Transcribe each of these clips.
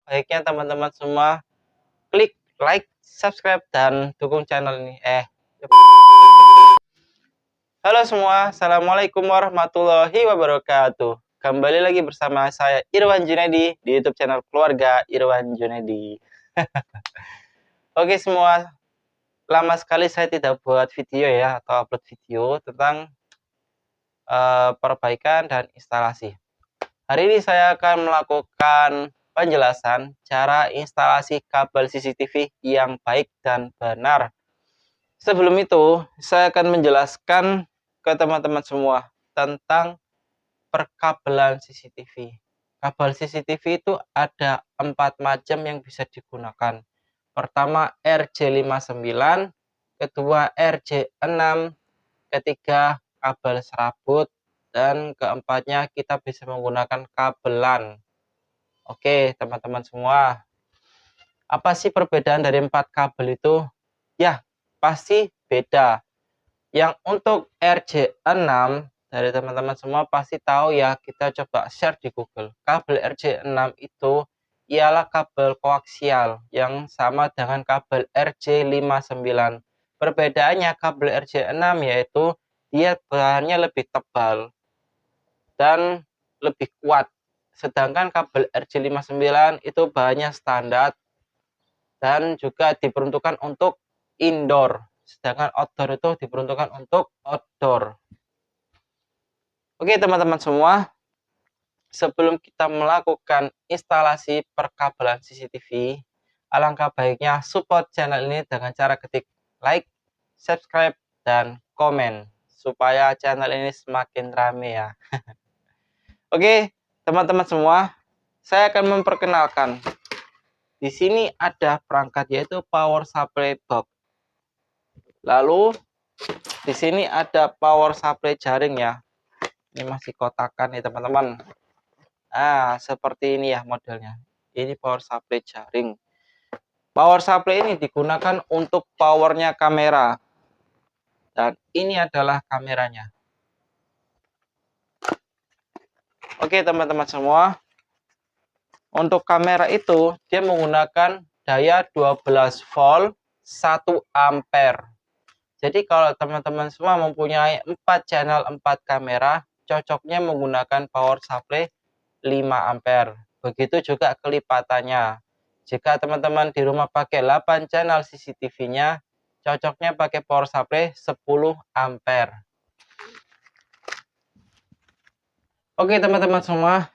baiknya teman-teman semua klik like, subscribe, dan dukung channel ini. Halo semua, Assalamualaikum warahmatullahi wabarakatuh. Kembali lagi bersama saya Irwan Junaidi di YouTube channel keluarga Irwan Junaidi. Oke semua, lama sekali saya tidak buat video ya atau upload video tentang perbaikan dan instalasi. Hari ini saya akan melakukan penjelasan cara instalasi kabel CCTV yang baik dan benar. Sebelum itu, saya akan menjelaskan ke teman-teman semua tentang perkabelan CCTV. Kabel CCTV itu ada 4 macam yang bisa digunakan. Pertama RJ59, kedua RJ6, ketiga kabel serabut, dan keempatnya kita bisa menggunakan kabelan. Oke teman-teman semua, apa sih perbedaan dari 4 kabel itu? Ya pasti beda. Yang untuk RJ6 dari teman-teman semua pasti tahu ya, kita coba share di Google. Kabel RJ6 itu ialah kabel koaksial yang sama dengan kabel RJ59. Perbedaannya kabel RJ6 yaitu dia bahannya lebih tebal dan lebih kuat. Sedangkan kabel RJ59 itu bahannya standar dan juga diperuntukkan untuk indoor. Sedangkan outdoor itu diperuntukkan untuk outdoor. Oke teman-teman semua, sebelum kita melakukan instalasi perkabelan CCTV, alangkah baiknya support channel ini dengan cara ketik like, subscribe, dan komen supaya channel ini semakin rame ya. Oke teman-teman semua, saya akan memperkenalkan. Di sini ada perangkat yaitu power supply box. Lalu di sini ada power supply jaring ya. Ini masih kotakan nih teman-teman. Nah, seperti ini ya modelnya. Ini power supply jaring. Power supply ini digunakan untuk powernya kamera. Dan ini adalah kameranya. Oke teman-teman semua. Untuk kamera itu dia menggunakan daya 12 volt 1 ampere. Jadi kalau teman-teman semua mempunyai 4 channel 4 kamera, cocoknya menggunakan power supply 5 ampere. Begitu juga kelipatannya. Jika teman-teman di rumah pakai 8 channel CCTV-nya, cocoknya pakai power supply 10 ampere. Oke teman-teman semua,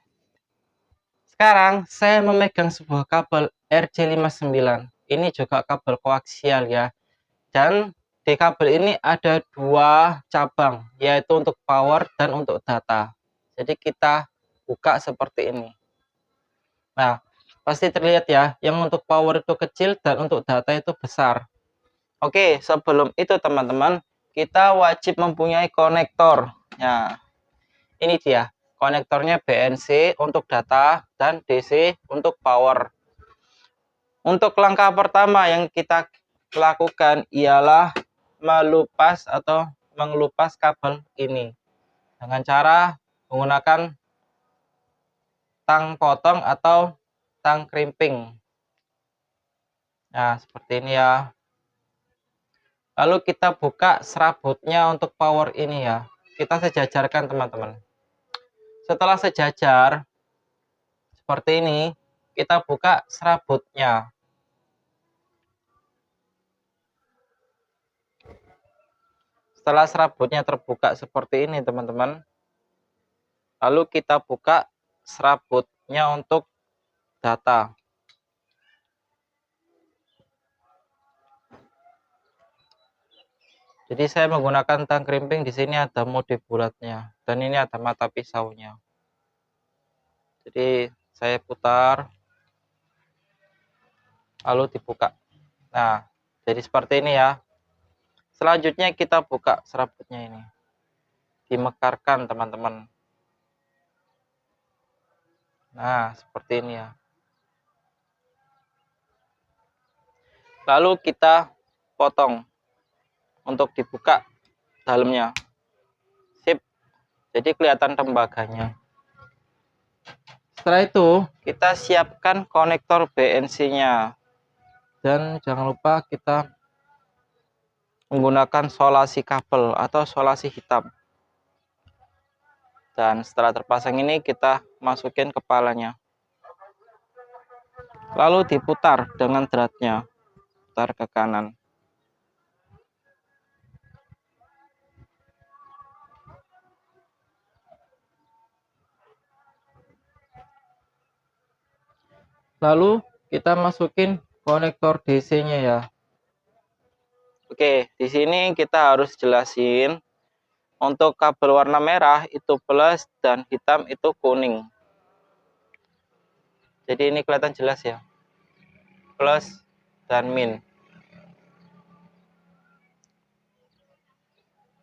sekarang saya memegang sebuah kabel RJ59. Ini juga kabel koaksial ya. Dan di kabel ini ada 2 cabang, yaitu untuk power dan untuk data. Jadi kita buka seperti ini. Nah, pasti terlihat ya, yang untuk power itu kecil dan untuk data itu besar. Oke, sebelum itu teman-teman, kita wajib mempunyai konektor. Nah, ini dia. Konektornya BNC untuk data dan DC untuk power. Untuk langkah pertama yang kita lakukan ialah melupas atau mengelupas kabel ini dengan cara menggunakan tang potong atau tang crimping. Nah, seperti ini ya. Lalu kita buka serabutnya untuk power ini ya. Kita sejajarkan teman-teman. Setelah sejajar seperti ini, kita buka serabutnya. Setelah serabutnya terbuka seperti ini teman-teman, lalu kita buka serabutnya untuk data. Jadi saya menggunakan tang crimping, di sini ada mode bulatnya dan ini ada mata pisaunya. Jadi saya putar lalu dibuka. Nah, jadi seperti ini ya. Selanjutnya kita buka serabutnya ini. Dimekarkan teman-teman. Nah, seperti ini ya. Lalu kita potong untuk dibuka dalamnya. Sip. Jadi kelihatan tembaganya. Setelah itu kita siapkan konektor BNC-nya. Dan jangan lupa kita menggunakan solasi kabel atau solasi hitam. Dan setelah terpasang ini kita masukin kepalanya. Lalu diputar dengan dratnya. Putar ke kanan. Lalu kita masukin konektor DC-nya ya. Oke, di sini kita harus jelasin untuk kabel warna merah itu plus dan hitam itu kuning. Jadi ini kelihatan jelas ya. Plus dan min.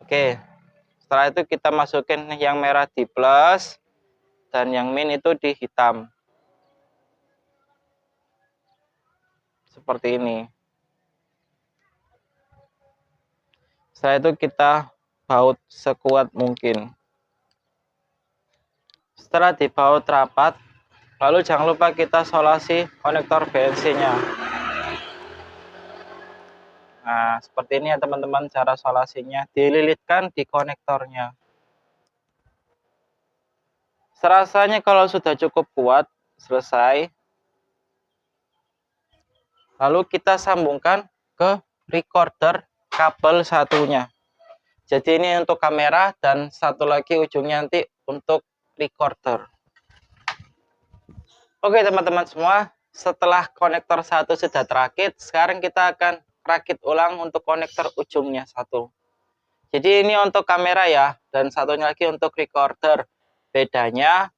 Oke. Setelah itu kita masukin yang merah di plus dan yang min itu di hitam. Seperti ini. Setelah itu kita baut sekuat mungkin. Setelah dibaut rapat, lalu jangan lupa kita solasi konektor BNC-nya. Nah, seperti ini ya teman-teman cara solasinya. Dililitkan di konektornya. Serasanya kalau sudah cukup kuat, selesai. Lalu kita sambungkan ke recorder kabel satunya. Jadi ini untuk kamera dan satu lagi ujungnya nanti untuk recorder. Oke teman-teman semua, setelah konektor satu sudah terakit, sekarang kita akan rakit ulang untuk konektor ujungnya satu. Jadi ini untuk kamera ya, dan satunya lagi untuk recorder. Bedanya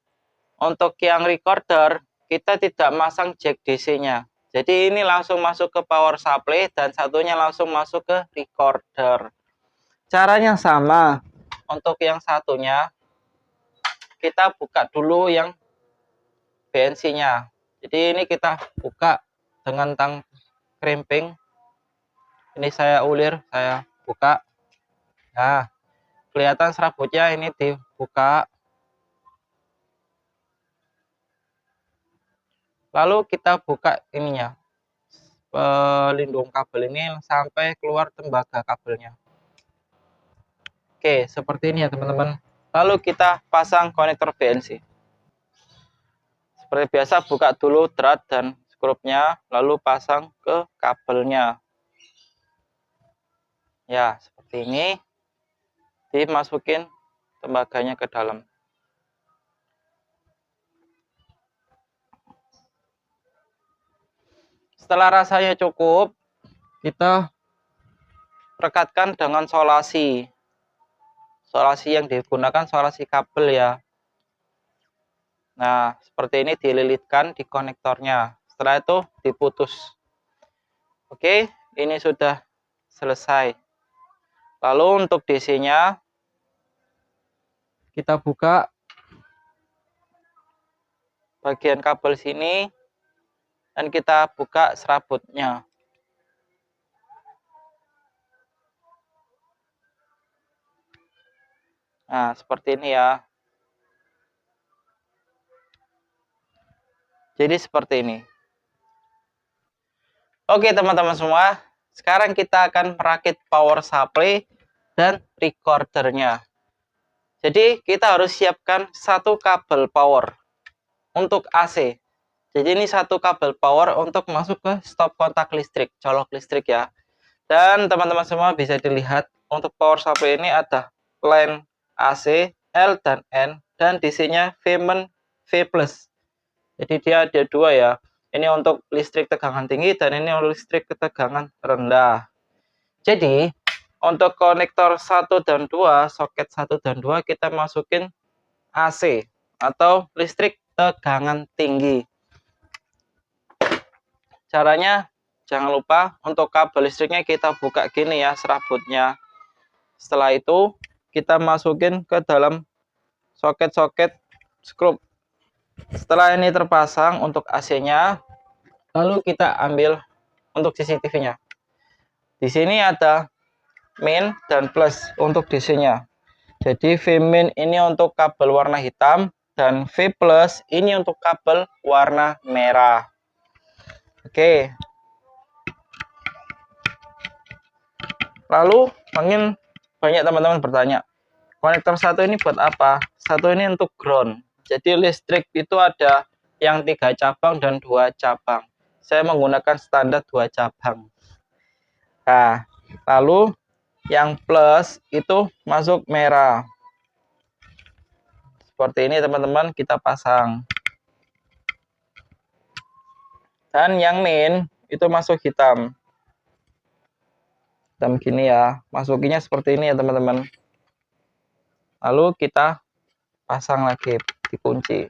untuk yang recorder kita tidak masang jack DC-nya. Jadi ini langsung masuk ke power supply dan satunya langsung masuk ke recorder. Caranya sama. Untuk yang satunya kita buka dulu yang BNC-nya. Jadi ini kita buka dengan tang krimping. Ini saya ulir, saya buka. Nah, kelihatan serabutnya ini dibuka. Lalu kita buka ininya, pelindung kabel ini sampai keluar tembaga kabelnya. Oke, seperti ini ya teman-teman. Lalu kita pasang konektor BNC. Seperti biasa buka dulu drat dan skrupnya, lalu pasang ke kabelnya. Ya, seperti ini. Dimasukin tembaganya ke dalam. Setelah rasanya cukup, kita rekatkan dengan solasi. Solasi yang digunakan solasi kabel ya. Nah, seperti ini dililitkan di konektornya. Setelah itu diputus. Oke, ini sudah selesai. Lalu untuk DC-nya kita buka bagian kabel sini dan kita buka serabutnya. Nah, seperti ini ya. Jadi seperti ini. Oke teman-teman semua, sekarang kita akan merakit power supply dan recordernya. Jadi kita harus siapkan satu kabel power untuk AC. Jadi ini satu kabel power untuk masuk ke stop kontak listrik, colok listrik ya. Dan teman-teman semua bisa dilihat untuk power supply ini ada line AC, L dan N, dan DC-nya V+. Jadi dia ada dua ya. Ini untuk listrik tegangan tinggi dan ini untuk listrik ketegangan rendah. Jadi untuk konektor 1 dan 2, soket 1 dan 2 kita masukin AC atau listrik tegangan tinggi. Caranya jangan lupa untuk kabel listriknya kita buka gini ya serabutnya. Setelah itu kita masukin ke dalam soket-soket skrup. Setelah ini terpasang untuk AC-nya, lalu kita ambil untuk CCTV-nya. Di sini ada min dan plus untuk DC-nya. Jadi V min ini untuk kabel warna hitam dan V+, ini untuk kabel warna merah. Oke. Lalu mungkin banyak teman-teman bertanya, konektor satu ini buat apa? Satu ini untuk ground. Jadi listrik itu ada yang 3 cabang dan 2 cabang. Saya menggunakan standar 2 cabang. Nah, lalu yang plus itu masuk merah. Seperti ini teman-teman, kita pasang. Dan yang min itu masuk hitam. Hitam gini ya. Masukinya seperti ini ya teman-teman. Lalu kita pasang lagi, dikunci.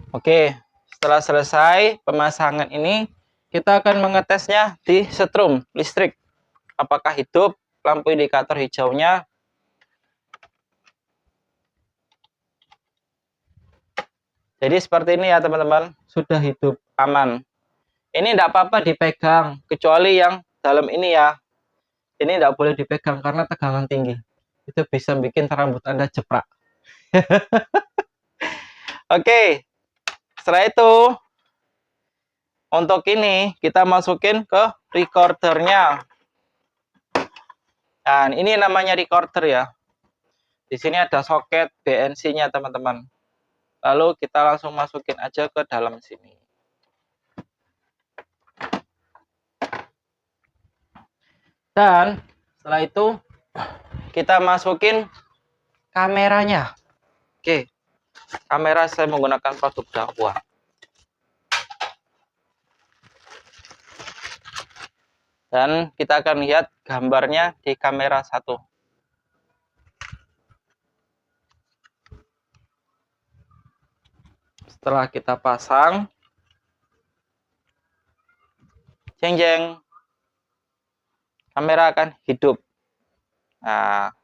Oke, setelah selesai pemasangan ini, kita akan mengetesnya di setrum listrik. Apakah hidup lampu indikator hijaunya. Jadi seperti ini ya teman-teman, sudah hidup aman. Ini tidak apa-apa dipegang, kecuali yang dalam ini ya. Ini tidak boleh dipegang karena tegangan tinggi. Itu bisa bikin rambut Anda jeprak. Oke, setelah itu untuk ini kita masukin ke recordernya. Dan ini namanya recorder ya. Di sini ada soket BNC-nya teman-teman. Lalu kita langsung masukin aja ke dalam sini. Dan setelah itu kita masukin kameranya. Oke, kamera saya menggunakan produk Dahua. Dan kita akan lihat gambarnya di kamera 1. Setelah kita pasang, jeng jeng, kamera akan hidup. Nah,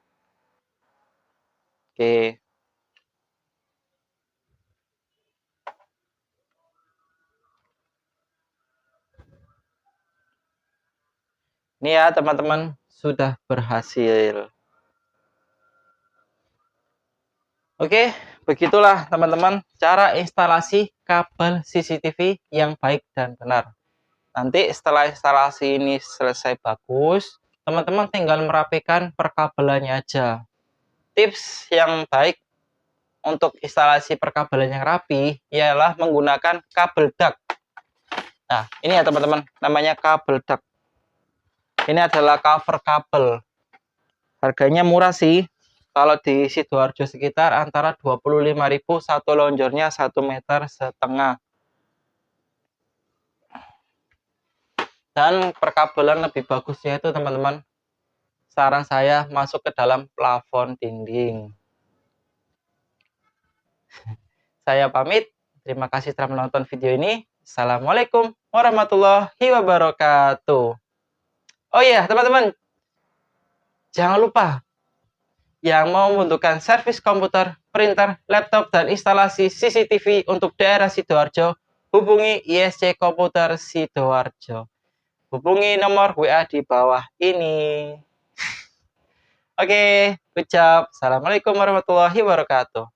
oke. Ini ya teman-teman, sudah berhasil. Oke, begitulah teman-teman cara instalasi kabel CCTV yang baik dan benar. Nanti setelah instalasi ini selesai bagus, teman-teman tinggal merapikan perkabelannya aja. Tips yang baik untuk instalasi perkabelan yang rapi ialah menggunakan kabel duct. Nah, ini ya teman-teman, namanya kabel duct. Ini adalah cover kabel. Harganya murah sih. Kalau di Sidoarjo sekitar antara 25.000 satu lonjornya 1,5 meter. Dan perkabelan lebih bagusnya itu teman-teman, saran saya masuk ke dalam plafon dinding. Saya pamit. Terima kasih telah menonton video ini. Assalamualaikum warahmatullahi wabarakatuh. Oh iya teman-teman, jangan lupa yang mau membutuhkan servis komputer, printer, laptop, dan instalasi CCTV untuk daerah Sidoarjo, hubungi ISC Komputer Sidoarjo. Hubungi nomor WA di bawah ini. Oke, ucap. Assalamualaikum warahmatullahi wabarakatuh.